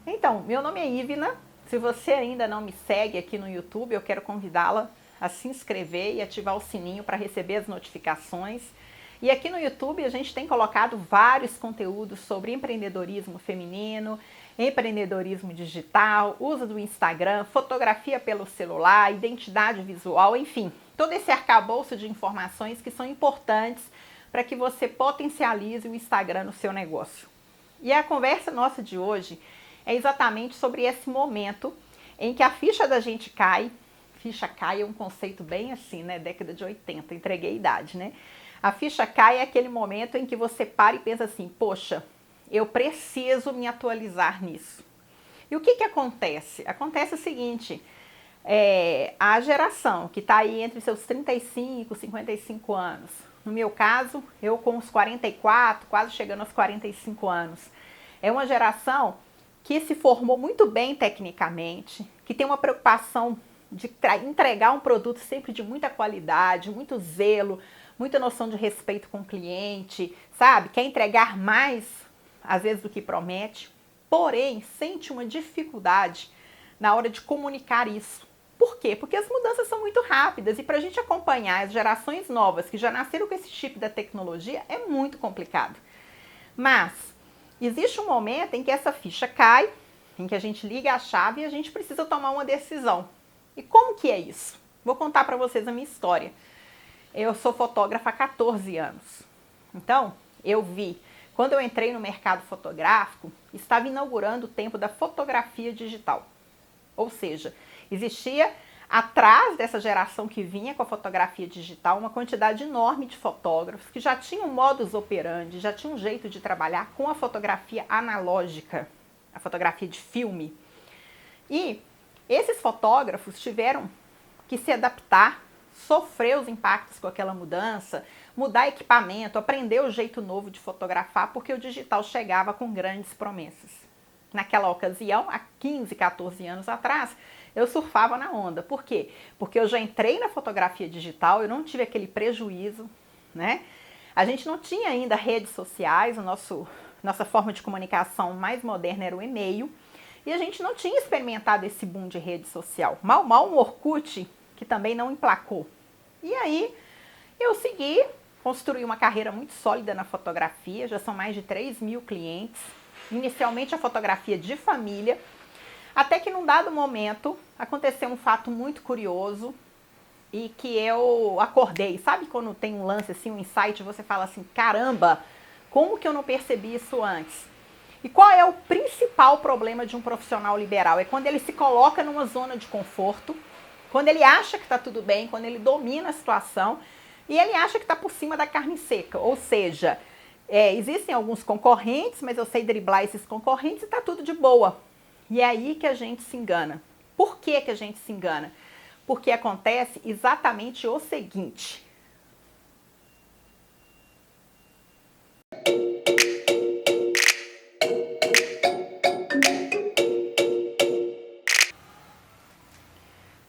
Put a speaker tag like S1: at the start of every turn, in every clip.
S1: Então, meu nome é Ivna. Se você ainda não me segue aqui no YouTube, eu quero convidá-la a se inscrever e ativar o sininho para receber as notificações. E aqui no YouTube a gente tem colocado vários conteúdos sobre empreendedorismo feminino, empreendedorismo digital, uso do Instagram, fotografia pelo celular, identidade visual, enfim, todo esse arcabouço de informações que são importantes para que você potencialize o Instagram no seu negócio. E a conversa nossa de hoje é exatamente sobre esse momento em que a ficha da gente cai. Ficha cai é um conceito bem assim, né? Década de 80, entreguei a idade, né? A ficha cai é aquele momento em que você para e pensa assim, poxa, eu preciso me atualizar nisso. E o que acontece? Acontece o seguinte, a geração que está aí entre seus 35, 55 anos, no meu caso, eu com os 44, quase chegando aos 45 anos, é uma geração que se formou muito bem tecnicamente, que tem uma preocupação de entregar um produto sempre de muita qualidade, muito zelo, muita noção de respeito com o cliente, sabe? Quer entregar mais, às vezes, do que promete, porém, sente uma dificuldade na hora de comunicar isso. Por quê? Porque as mudanças são muito rápidas e para a gente acompanhar as gerações novas que já nasceram com esse chip da tecnologia é muito complicado. Mas existe um momento em que essa ficha cai, em que a gente liga a chave e a gente precisa tomar uma decisão. E como que é isso? Vou contar para vocês a minha história. Eu sou fotógrafa há 14 anos. Então, eu vi, quando eu entrei no mercado fotográfico, estava inaugurando o tempo da fotografia digital. Ou seja, existia atrás dessa geração que vinha com a fotografia digital uma quantidade enorme de fotógrafos que já tinham modus operandi, já tinham um jeito de trabalhar com a fotografia analógica, a fotografia de filme. E esses fotógrafos tiveram que se adaptar, sofrer os impactos com aquela mudança, mudar equipamento, aprender o jeito novo de fotografar, porque o digital chegava com grandes promessas. Naquela ocasião, há 15, 14 anos atrás, eu surfava na onda. Por quê? Porque eu já entrei na fotografia digital, eu não tive aquele prejuízo, né? A gente não tinha ainda redes sociais, nossa forma de comunicação mais moderna era o e-mail, e a gente não tinha experimentado esse boom de rede social. Mal um Orkut, que também não emplacou. E aí, eu segui, construí uma carreira muito sólida na fotografia, já são mais de 3.000 clientes. Inicialmente a fotografia de família, até que num dado momento aconteceu um fato muito curioso e que eu acordei. Sabe quando tem um lance assim, um insight, você fala assim, caramba, como que eu não percebi isso antes? E qual é o principal problema de um profissional liberal? É quando ele se coloca numa zona de conforto, quando ele acha que está tudo bem, quando ele domina a situação e ele acha que está por cima da carne seca, ou seja, existem alguns concorrentes, mas eu sei driblar esses concorrentes e está tudo de boa. E é aí que a gente se engana. Por que a gente se engana? Porque acontece exatamente o seguinte.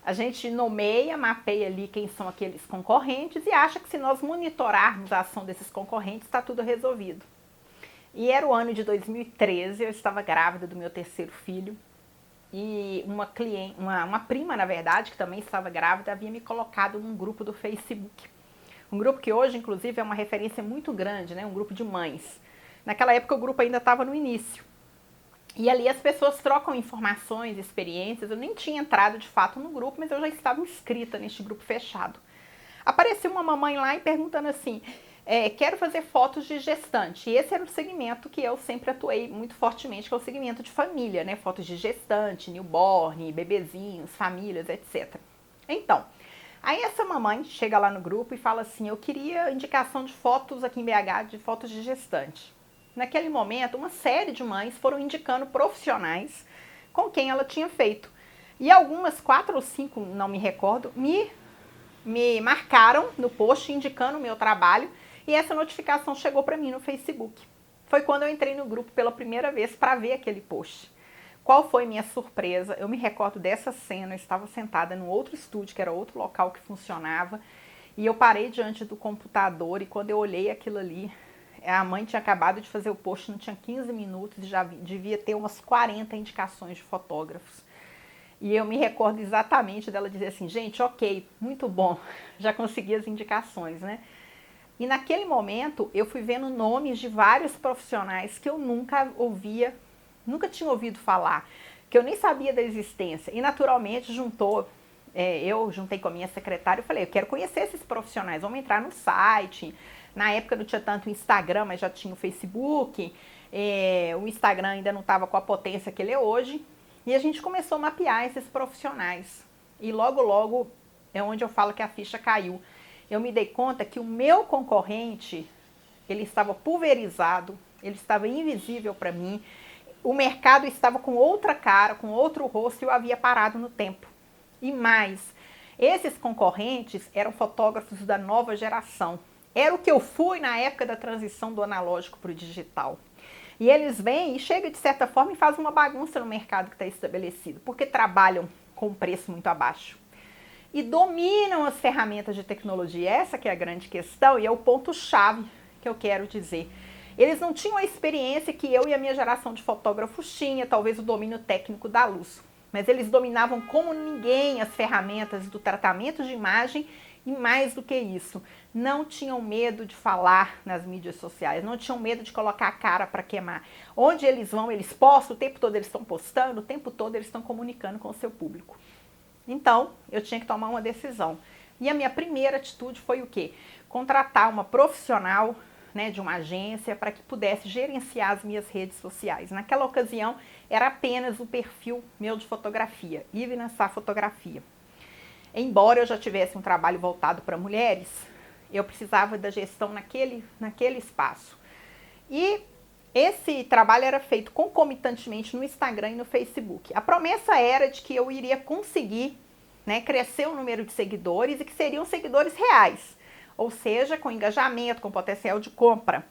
S1: A gente nomeia, mapeia ali quem são aqueles concorrentes e acha que se nós monitorarmos a ação desses concorrentes, está tudo resolvido. E era o ano de 2013, eu estava grávida do meu terceiro filho e uma prima, na verdade, que também estava grávida, havia me colocado num grupo do Facebook. Um grupo que hoje, inclusive, é uma referência muito grande, né? Um grupo de mães. Naquela época o grupo ainda estava no início. E ali as pessoas trocam informações, experiências. Eu nem tinha entrado de fato no grupo, mas eu já estava inscrita neste grupo fechado. Apareceu uma mamãe lá e perguntando assim, quero fazer fotos de gestante. E esse era o segmento que eu sempre atuei muito fortemente, que é o segmento de família, né? Fotos de gestante, newborn, bebezinhos, famílias, etc. Então, aí essa mamãe chega lá no grupo e fala assim, eu queria indicação de fotos aqui em BH, de fotos de gestante. Naquele momento, uma série de mães foram indicando profissionais com quem ela tinha feito. E algumas, 4 ou 5, não me recordo, me marcaram no post indicando o meu trabalho e essa notificação chegou para mim no Facebook. Foi quando eu entrei no grupo pela primeira vez para ver aquele post. Qual foi minha surpresa? Eu me recordo dessa cena, eu estava sentada num outro estúdio, que era outro local que funcionava, e eu parei diante do computador e quando eu olhei aquilo ali, A mãe tinha acabado de fazer o post, não tinha 15 minutos e já devia ter umas 40 indicações de fotógrafos. E eu me recordo exatamente dela dizer assim, gente, ok, muito bom, já consegui as indicações, né? E naquele momento eu fui vendo nomes de vários profissionais que eu nunca tinha ouvido falar, que eu nem sabia da existência. E naturalmente eu juntei com a minha secretária e falei, eu quero conhecer esses profissionais, vamos entrar no site. Na época não tinha tanto Instagram, mas já tinha o Facebook. O Instagram ainda não estava com a potência que ele é hoje. E a gente começou a mapear esses profissionais. E logo, logo é onde eu falo que a ficha caiu. Eu me dei conta que o meu concorrente, ele estava pulverizado, ele estava invisível para mim. O mercado estava com outra cara, com outro rosto e eu havia parado no tempo. E mais, esses concorrentes eram fotógrafos da nova geração. Era o que eu fui na época da transição do analógico para o digital. E eles vêm e chegam de certa forma e fazem uma bagunça no mercado que está estabelecido, porque trabalham com um preço muito abaixo. E dominam as ferramentas de tecnologia. Essa que é a grande questão e é o ponto-chave que eu quero dizer. Eles não tinham a experiência que eu e a minha geração de fotógrafos tinha, talvez o domínio técnico da luz. Mas eles dominavam como ninguém as ferramentas do tratamento de imagem e mais do que isso, não tinham medo de falar nas mídias sociais, não tinham medo de colocar a cara para queimar. Onde eles vão, eles postam, o tempo todo eles estão postando, o tempo todo eles estão comunicando com o seu público. Então, eu tinha que tomar uma decisão. E a minha primeira atitude foi o quê? Contratar uma profissional, né, de uma agência para que pudesse gerenciar as minhas redes sociais. Naquela ocasião, era apenas o perfil meu de fotografia, Ivna Sá Fotografia. Embora eu já tivesse um trabalho voltado para mulheres, eu precisava da gestão naquele espaço. E esse trabalho era feito concomitantemente no Instagram e no Facebook. A promessa era de que eu iria conseguir, né, crescer o número de seguidores e que seriam seguidores reais, ou seja, com engajamento, com potencial de compra.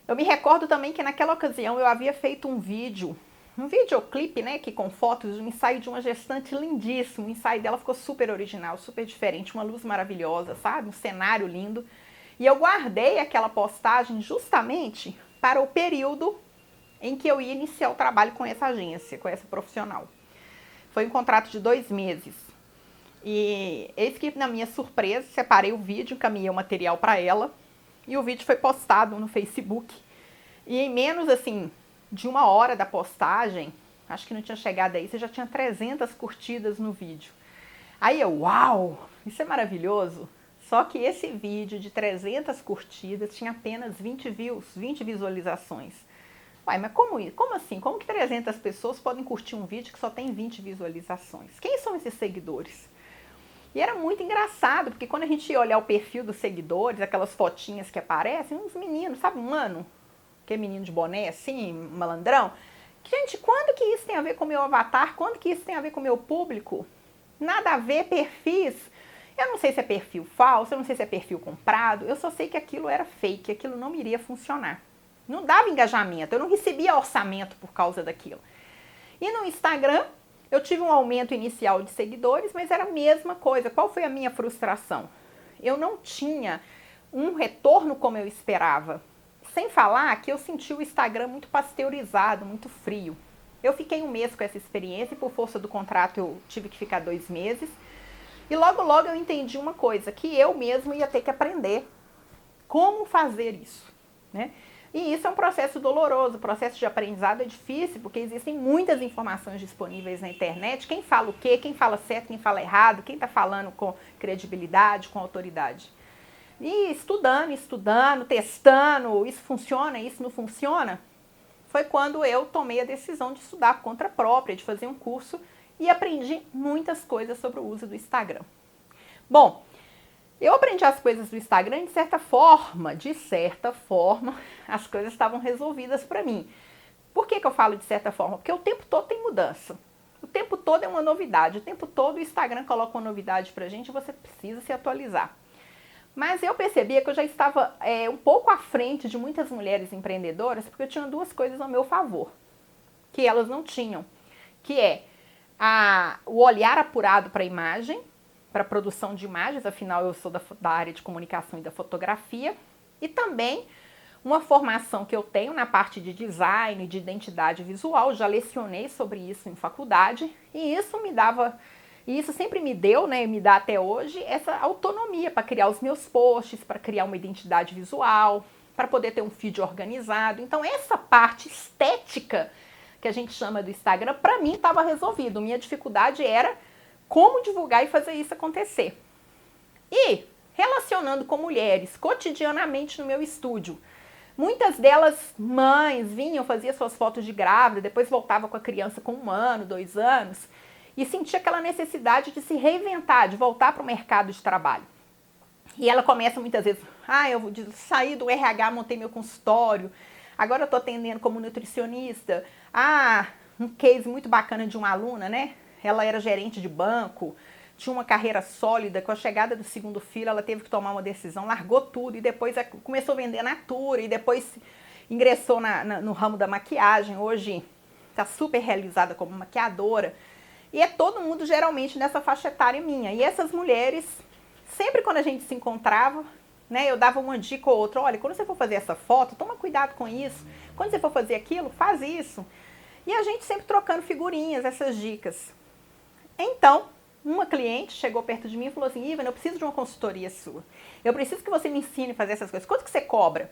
S1: Eu me recordo também que naquela ocasião eu havia feito um videoclipe, né, que com fotos de um ensaio de uma gestante lindíssimo. O ensaio dela ficou super original, super diferente, uma luz maravilhosa, sabe? Um cenário lindo. E eu guardei aquela postagem justamente para o período em que eu ia iniciar o trabalho com essa agência, com essa profissional. Foi um contrato de 2 meses. E eis que, na minha surpresa, separei o vídeo, encaminhei o material para ela e o vídeo foi postado no Facebook. E em menos, assim, de 1 hora da postagem, acho que não tinha chegado aí, você já tinha 300 curtidas no vídeo. Aí eu, uau, isso é maravilhoso. Só que esse vídeo de 300 curtidas tinha apenas 20 views, 20 visualizações. Uai, mas como assim? Como que 300 pessoas podem curtir um vídeo que só tem 20 visualizações? Quem são esses seguidores? E era muito engraçado, porque quando a gente ia olhar o perfil dos seguidores, aquelas fotinhas que aparecem, uns meninos, sabe, um mano, que é menino de boné, assim, malandrão. Gente, quando que isso tem a ver com o meu avatar? Quando que isso tem a ver com o meu público? Nada a ver, perfis. Eu não sei se é perfil falso, eu não sei se é perfil comprado, eu só sei que aquilo era fake, aquilo não iria funcionar. Não dava engajamento, eu não recebia orçamento por causa daquilo. E no Instagram, eu tive um aumento inicial de seguidores, mas era a mesma coisa. Qual foi a minha frustração? Eu não tinha um retorno como eu esperava. Sem falar que eu senti o Instagram muito pasteurizado, muito frio. Eu fiquei 1 mês com essa experiência e por força do contrato eu tive que ficar 2 meses. E logo, logo eu entendi uma coisa, que eu mesmo ia ter que aprender como fazer isso, né? E isso é um processo doloroso, o processo de aprendizado é difícil, porque existem muitas informações disponíveis na internet, quem fala o quê, quem fala certo, quem fala errado, quem está falando com credibilidade, com autoridade. E estudando, testando, isso funciona, isso não funciona, foi quando eu tomei a decisão de estudar por conta própria, de fazer um curso e aprendi muitas coisas sobre o uso do Instagram. Bom, eu aprendi as coisas do Instagram e de certa forma, as coisas estavam resolvidas para mim. Por que eu falo de certa forma? Porque o tempo todo tem mudança. O tempo todo é uma novidade. O tempo todo o Instagram coloca uma novidade pra gente e você precisa se atualizar. Mas eu percebia que eu já estava um pouco à frente de muitas mulheres empreendedoras porque eu tinha 2 coisas ao meu favor, que elas não tinham, que é o olhar apurado para a imagem, para a produção de imagens, afinal eu sou da área de comunicação e da fotografia, e também uma formação que eu tenho na parte de design, de identidade visual, já lecionei sobre isso em faculdade, e isso sempre me deu, né, me dá até hoje, essa autonomia para criar os meus posts, para criar uma identidade visual, para poder ter um feed organizado. Então essa parte estética que a gente chama do Instagram, para mim estava resolvido. Minha dificuldade era como divulgar e fazer isso acontecer. E relacionando com mulheres cotidianamente no meu estúdio, muitas delas mães vinham, faziam suas fotos de grávida, depois voltava com a criança com 1 ano, 2 anos, e sentia aquela necessidade de se reinventar, de voltar para o mercado de trabalho. E ela começa muitas vezes, eu saí do RH, montei meu consultório, agora eu estou atendendo como nutricionista. Um case muito bacana de uma aluna, né? Ela era gerente de banco, tinha uma carreira sólida, com a chegada do 2º filho ela teve que tomar uma decisão, largou tudo e depois começou a vender Natura e depois ingressou no ramo da maquiagem, hoje está super realizada como maquiadora. E é todo mundo geralmente nessa faixa etária minha. E essas mulheres, sempre quando a gente se encontrava, né, eu dava uma dica ou outra, olha, quando você for fazer essa foto, toma cuidado com isso, quando você for fazer aquilo, faz isso. E a gente sempre trocando figurinhas, essas dicas. Então, uma cliente chegou perto de mim e falou assim, Ivana, eu preciso de uma consultoria sua. Eu preciso que você me ensine a fazer essas coisas. Quanto que você cobra?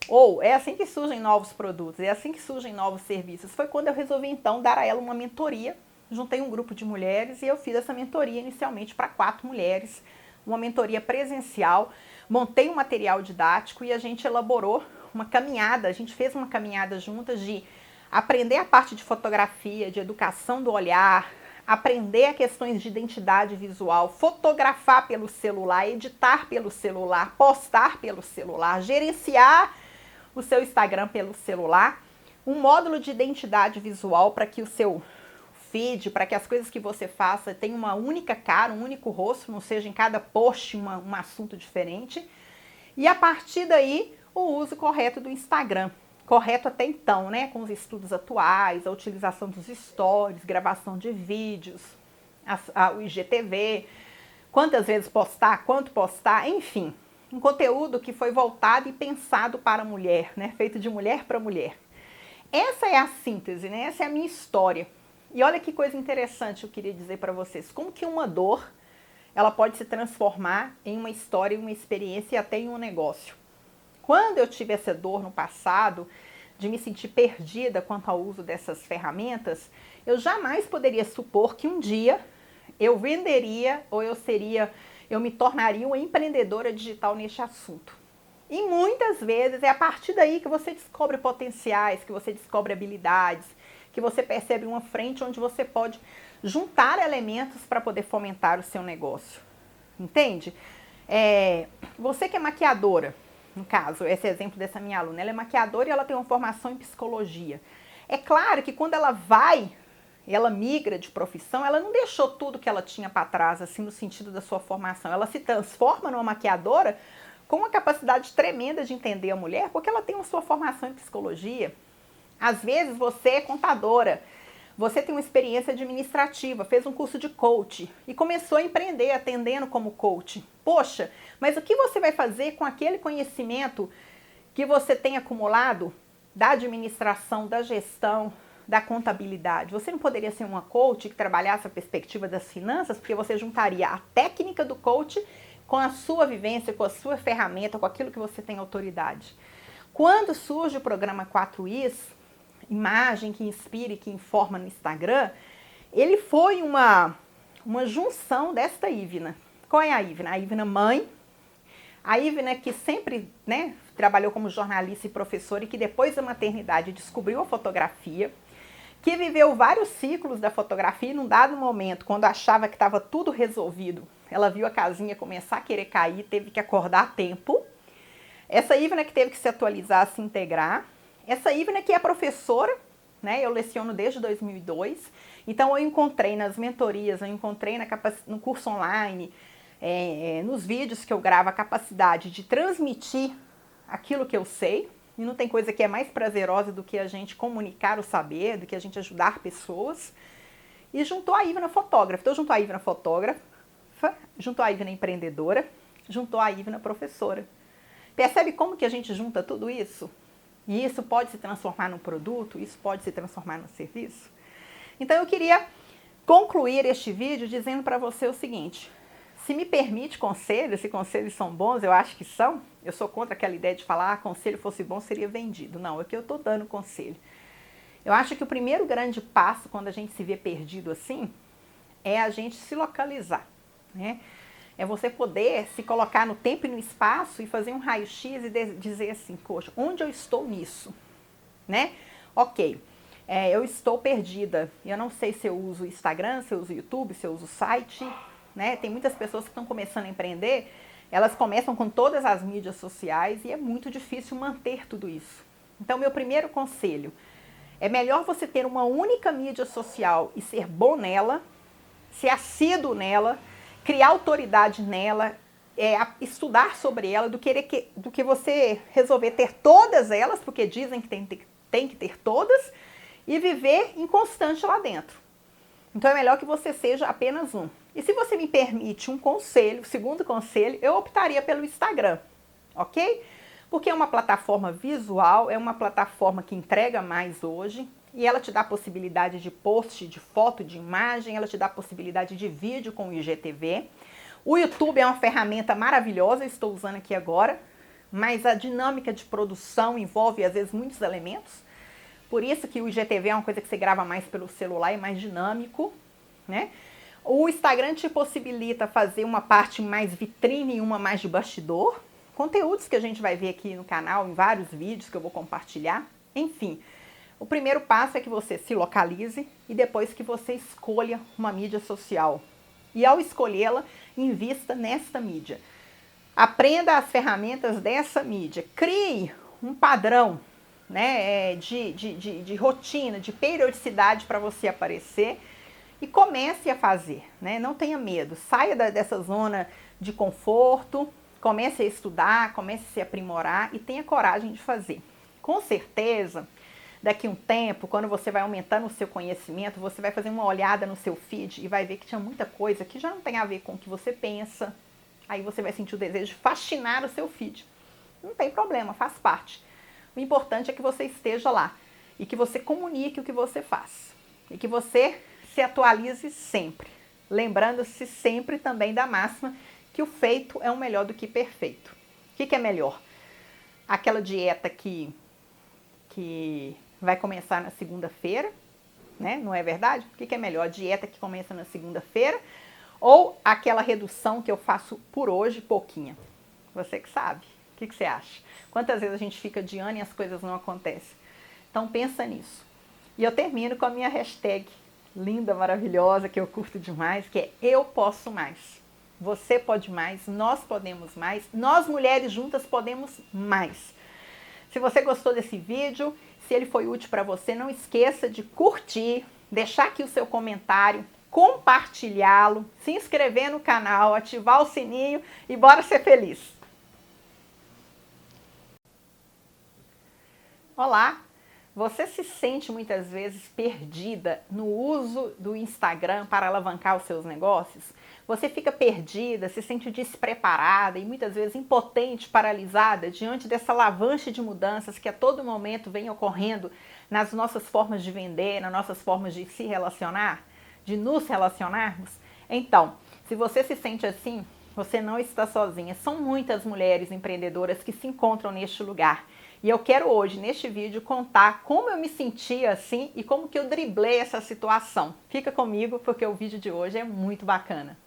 S1: Ou é assim que surgem novos produtos, é assim que surgem novos serviços. Foi quando eu resolvi, então, dar a ela uma mentoria. Juntei um grupo de mulheres e eu fiz essa mentoria inicialmente para 4 mulheres. Uma mentoria presencial. Montei um material didático e a gente elaborou uma caminhada. A gente fez uma caminhada juntas de aprender a parte de fotografia, de educação do olhar, aprender a questões de identidade visual, fotografar pelo celular, editar pelo celular, postar pelo celular, gerenciar o seu Instagram pelo celular, um módulo de identidade visual para que o seu feed, para que as coisas que você faça tenham uma única cara, um único rosto, não seja em cada post um assunto diferente. E a partir daí, o uso correto do Instagram. Correto até então, né? Com os estudos atuais, a utilização dos stories, gravação de vídeos, o IGTV, quantas vezes postar, quanto postar, enfim. Um conteúdo que foi voltado e pensado para a mulher, né? Feito de mulher para mulher. Essa é a síntese, né? Essa é a minha história. E olha que coisa interessante eu queria dizer para vocês. Como que uma dor, ela pode se transformar em uma história, uma experiência e até em um negócio. Quando eu tive essa dor no passado, de me sentir perdida quanto ao uso dessas ferramentas, eu jamais poderia supor que um dia eu venderia ou eu me tornaria uma empreendedora digital neste assunto. E muitas vezes é a partir daí que você descobre potenciais, que você descobre habilidades, que você percebe uma frente onde você pode juntar elementos para poder fomentar o seu negócio. Entende? Você que é maquiadora, no caso, esse exemplo dessa minha aluna, ela é maquiadora e ela tem uma formação em psicologia. É claro que quando ela migra de profissão, ela não deixou tudo que ela tinha para trás, assim, no sentido da sua formação. Ela se transforma numa maquiadora com uma capacidade tremenda de entender a mulher, porque ela tem a sua formação em psicologia. Às vezes você é contadora, você tem uma experiência administrativa, fez um curso de coach e começou a empreender atendendo como coach. Poxa, mas o que você vai fazer com aquele conhecimento que você tem acumulado da administração, da gestão, da contabilidade? Você não poderia ser uma coach que trabalhasse a perspectiva das finanças, porque você juntaria a técnica do coach com a sua vivência, com a sua ferramenta, com aquilo que você tem autoridade. Quando surge o programa 4Is, Imagem que Inspire, que Informa no Instagram, ele foi uma junção desta Ivna. Qual é a Ivna? A Ivna mãe, a Ivna que sempre, né, trabalhou como jornalista e professora e que depois da maternidade descobriu a fotografia, que viveu vários ciclos da fotografia e num dado momento, quando achava que estava tudo resolvido, ela viu a casinha começar a querer cair, teve que acordar a tempo. Essa Ivna que teve que se atualizar, se integrar. Essa Ivna que é professora, né? Eu leciono desde 2002, então eu encontrei nas mentorias, eu encontrei no curso online, nos vídeos que eu gravo, a capacidade de transmitir aquilo que eu sei, e não tem coisa que é mais prazerosa do que a gente comunicar o saber, do que a gente ajudar pessoas, e juntou a Ivna fotógrafa. Então juntou a Ivna fotógrafa, juntou a Ivna empreendedora, juntou a Ivna professora. Percebe como que a gente junta tudo isso? E isso pode se transformar num produto, isso pode se transformar num serviço? Então eu queria concluir este vídeo dizendo para você o seguinte: se me permite conselhos, se conselhos são bons, eu acho que são. Eu sou contra aquela ideia de falar, conselho fosse bom, seria vendido. Não, aqui eu estou dando conselho. Eu acho que o primeiro grande passo, quando a gente se vê perdido assim, é a gente se localizar, né? É você poder se colocar no tempo e no espaço e fazer um raio-x e dizer assim, poxa, onde eu estou nisso, né? Ok, eu estou perdida, eu não sei se eu uso o Instagram, se eu uso o YouTube, se eu uso o site, né? Tem muitas pessoas que estão começando a empreender, elas começam com todas as mídias sociais e é muito difícil manter tudo isso. Então, meu primeiro conselho, é melhor você ter uma única mídia social e ser bom nela, ser assíduo nela, criar autoridade nela, estudar sobre ela, do que você resolver ter todas elas, porque dizem que tem que ter todas, e viver inconstante lá dentro. Então é melhor que você seja apenas um. E se você me permite um conselho, segundo conselho, eu optaria pelo Instagram, ok? Porque é uma plataforma visual, é uma plataforma que entrega mais hoje, e ela te dá a possibilidade de post, de foto, de imagem, ela te dá a possibilidade de vídeo com o IGTV. O YouTube é uma ferramenta maravilhosa, eu estou usando aqui agora, mas a dinâmica de produção envolve, às vezes, muitos elementos. Por isso que o IGTV é uma coisa que você grava mais pelo celular, é mais dinâmico, né? O Instagram te possibilita fazer uma parte mais vitrine e uma mais de bastidor. Conteúdos que a gente vai ver aqui no canal, em vários vídeos que eu vou compartilhar. Enfim, o primeiro passo é que você se localize e depois que você escolha uma mídia social. E ao escolhê-la, invista nesta mídia. Aprenda as ferramentas dessa mídia. Crie um padrão, né, de rotina, de periodicidade para você aparecer e comece a fazer, né? Não tenha medo. Saia dessa zona de conforto, comece a estudar, comece a se aprimorar e tenha coragem de fazer. Com certeza, daqui a um tempo, quando você vai aumentando o seu conhecimento, você vai fazer uma olhada no seu feed e vai ver que tinha muita coisa que já não tem a ver com o que você pensa. Aí você vai sentir o desejo de faxinar o seu feed. Não tem problema, faz parte. O importante é que você esteja lá e que você comunique o que você faz. E que você se atualize sempre. Lembrando-se sempre também da máxima que o feito é melhor do que perfeito. O que é melhor? Aquela dieta que vai começar na segunda-feira, né? Não é verdade? O que é melhor? A dieta que começa na segunda-feira ou aquela redução que eu faço por hoje, pouquinha? Você que sabe. O que você acha? Quantas vezes a gente fica de ano e as coisas não acontecem? Então pensa nisso. E eu termino com a minha hashtag linda, maravilhosa, que eu curto demais, que é Eu Posso Mais. Você pode mais, nós podemos mais, nós mulheres juntas podemos mais. Se você gostou desse vídeo, se ele foi útil para você, não esqueça de curtir, deixar aqui o seu comentário, compartilhá-lo, se inscrever no canal, ativar o sininho e bora ser feliz! Olá! Você se sente muitas vezes perdida no uso do Instagram para alavancar os seus negócios? Você fica perdida, se sente despreparada e muitas vezes impotente, paralisada diante dessa avalanche de mudanças que a todo momento vem ocorrendo nas nossas formas de vender, nas nossas formas de se relacionar, de nos relacionarmos? Então, se você se sente assim, você não está sozinha. São muitas mulheres empreendedoras que se encontram neste lugar. E eu quero hoje, neste vídeo, contar como eu me sentia assim e como que eu driblei essa situação. Fica comigo porque o vídeo de hoje é muito bacana.